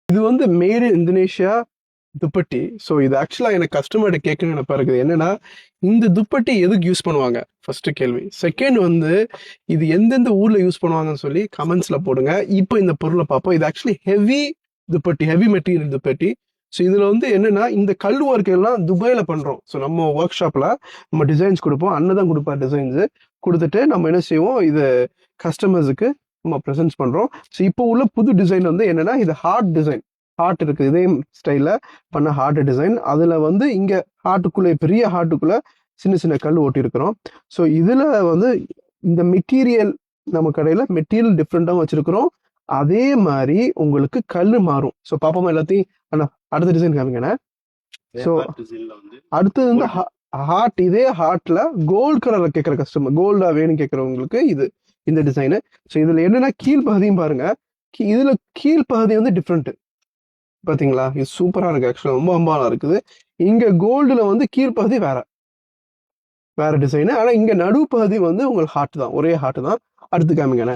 இது வந்து made in Indonesia துப்பட்டி. So இது ஆக்சுவலாக எனக்கு கஸ்டமர்கிட்ட கேட்கணும்னு நினைப்பா இருக்குது. என்னன்னா, இந்த துப்பட்டி எதுக்கு யூஸ் பண்ணுவாங்க ஃபர்ஸ்ட் கேள்வி. செகண்ட் வந்து இது எந்தெந்த ஊர்ல யூஸ் பண்ணுவாங்கன்னு சொல்லி கமெண்ட்ஸ்ல போடுங்க. இப்போ இந்த பொருளை பார்ப்போம். இது ஆக்சுவலி ஹெவி துப்பட்டி, ஹெவி மெட்டீரியல் துப்பட்டி. ஸோ இதுல வந்து என்னன்னா, இந்த கல் ஒர்க் எல்லாம் துபாயில பண்றோம். ஸோ நம்ம ஒர்க் ஷாப்ல நம்ம டிசைன்ஸ் கொடுப்போம். அண்ணன் தான் கொடுப்பார் டிசைன்ஸ். கொடுத்துட்டு நம்ம என்ன செய்வோம், இது கஸ்டமர்ஸுக்கு நம்ம ப்ரெசென்ட் பண்றோம். ஸோ இப்போ உள்ள புது டிசைன் வந்து என்னன்னா, இது ஹார்ட் டிசைன். ஹார்ட் இருக்கு, இதே ஸ்டைல பண்ண ஹார்ட் டிசைன். அதுல வந்து இங்க ஹார்ட்டுக்குள்ள, பெரிய ஹார்ட்டுக்குள்ள சின்ன சின்ன கல் ஓட்டி இருக்கிறோம். ஸோ இதுல வந்து இந்த மெட்டீரியல், நம்ம கடையில மெட்டீரியல் டிஃப்ரெண்டாகவும் வச்சிருக்கிறோம். அதே மாதிரி உங்களுக்கு கல் மாறும். ஸோ பாப்போமா எல்லாத்தையும். அண்ணா அடுத்த டிசைன் காமிங்கண்ணே. ஸோ அடுத்தது வந்து ஹார்ட். இதே ஹார்ட்ல கோல்டு கலர்ல கேட்குற கஸ்டமர், கோல்டா வேணும் கேட்கறவங்களுக்கு இது இந்த டிசைனு. ஸோ இதுல என்னன்னா, கீழ்ப்பகுதியும் பாருங்க. இதுல கீழ்ப்பகுதி வந்து டிஃப்ரெண்ட் பாத்தீங்களா. இது சூப்பரா இருக்கு, ஆக்சுவலா ரொம்ப அம்பாலா இருக்குது. இங்க கோல்டுல வந்து கீழ்ப்பகுதி வேற டிசைனு. ஆனா இங்க நடுப்பகுதி வந்து உங்களுக்கு ஹார்ட் தான், ஒரே ஹார்ட் தான். அடுத்து காமிங்கண்ணே.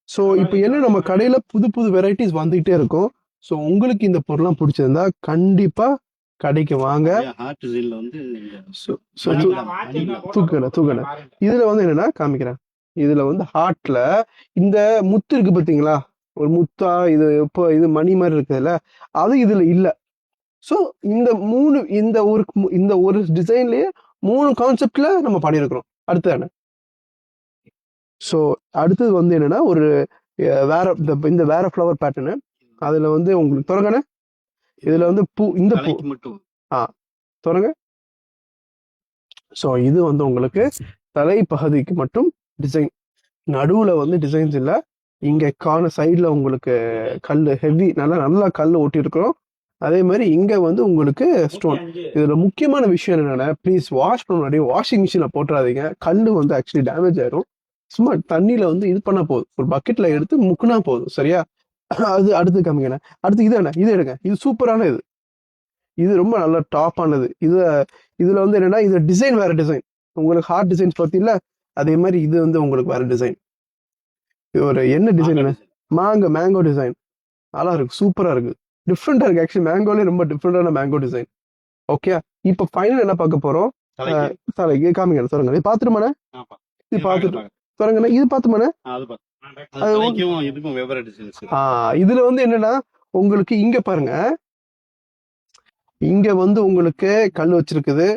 ஸோ இப்போ என்ன, நம்ம கடையில புது புது வெரைட்டிஸ் வந்துகிட்டே இருக்கும். ஸோ உங்களுக்கு இந்த பொருள்லாம் பிடிச்சிருந்தா கண்டிப்பா கடைக்கு வாங்க. தூக்கண இதுல வந்து என்னன்னா காமிக்கிறேன். இதுல வந்து ஹார்ட்ல இந்த முத்து இருக்கு பாத்தீங்களா, ஒரு முத்தா இது இப்போ இது மணி மாதிரி இருக்குதுல்ல, அது இதுல இல்ல. ஸோ இந்த ஒரு டிசைன்லயே 3 கான்செப்ட்ல நம்ம பண்ணியிருக்கிறோம். அடுத்து என்ன, ஸோ அடுத்தது வந்து என்னன்னா, ஒரு வேற இந்த வேற ஃப்ளவர் பேட்டர்னு. அதுல வந்து உங்களுக்கு தொடங்கன, இதுல வந்து பூ, இந்த பூ மட்டும் தொடங்க. ஸோ இது வந்து உங்களுக்கு தலை பகுதிக்கு மட்டும் டிசைன். நடுவுல வந்து டிசைன்ஸ் இல்ல. இங்க சைட்ல உங்களுக்கு கல் ஹெவி, நல்லா கல் ஓட்டி இருக்கிறோம். அதே மாதிரி இங்க வந்து உங்களுக்கு ஸ்டோன். இதுல முக்கியமான விஷயம் என்னன்னா, ப்ளீஸ் வாஷ் பண்ண முன்னாடி வாஷிங் மிஷின்ல போட்டுறாதீங்க. கல் வந்து ஆக்சுவலி டேமேஜ் ஆயிரும். சும்மா தண்ணியில வந்து இது பண்ணா போதும், ஒரு பக்கெட்ல எடுத்து முக்குனா போதும், சரியா. அது அடுத்து காமிக்கணும். அடுத்து இது எடுங்க. இது சூப்பரான இது ரொம்ப நல்ல டாப் ஆனது. இதுல வந்து என்னன்னா, இது டிசைன் வேற டிசைன். உங்களுக்கு ஹார்ட் டிசைன்ஸ் பார்த்தீங்களா, அதே மாதிரி இது வந்து உங்களுக்கு வேற டிசைன். இது ஒரு என்ன டிசைன், மேங்கோ டிசைன். நல்லா இருக்கு, சூப்பரா இருக்கு, டிஃப்ரெண்டா இருக்கு. ஆக்சுவலி மேங்கோலே ரொம்ப டிஃப்ரெண்டான மேங்கோ டிசைன். ஓகே, இப்போ ஃபைனல் என்ன பார்க்க போறோம், தலைக்கு காமிங்க. தொடங்க, இது பாத்துருமாண்ணே, இது பார்த்துட்டு தொடங்கண்ணே, இது பார்த்துமாண்ணே. இதுல வந்து என்னன்னா, உங்களுக்கு இங்க பாருங்க, இங்க வந்து உங்களுக்கு கல் வச்சிருக்குது,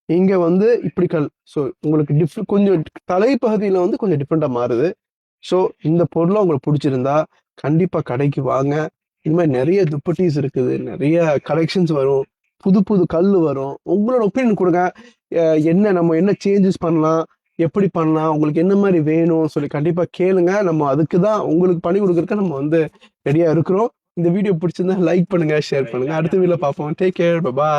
இங்க வந்து இப்படி கல். ஸோ உங்களுக்கு கொஞ்சம் தலைப்பகுதியில வந்து கொஞ்சம் டிஃப்ரெண்டா மாறுது. ஸோ இந்த பொருளை உங்களுக்கு பிடிச்சிருந்தா கண்டிப்பா கடைக்கு வாங்க. இது மாதிரி நிறைய துப்பட்டீஸ் இருக்குது, நிறைய கலெக்ஷன்ஸ் வரும், புது புது கல் வரும். உங்களோட ஒப்பீனியன் கொடுங்க. நம்ம என்ன சேஞ்சஸ் பண்ணலாம், எப்படி பண்ணலாம், உங்களுக்கு என்ன மாதிரி வேணும் சொல்லி கண்டிப்பா கேளுங்க. நம்ம அதுக்கு தான் உங்களுக்கு பண்ணி கொடுக்குறதுக்கு நம்ம வந்து ரெடியா இருக்கிறோம். இந்த வீடியோ பிடிச்சிருந்தா லைக் பண்ணுங்க, ஷேர் பண்ணுங்க. அடுத்த வீடியோல பார்ப்போம். Take care, by.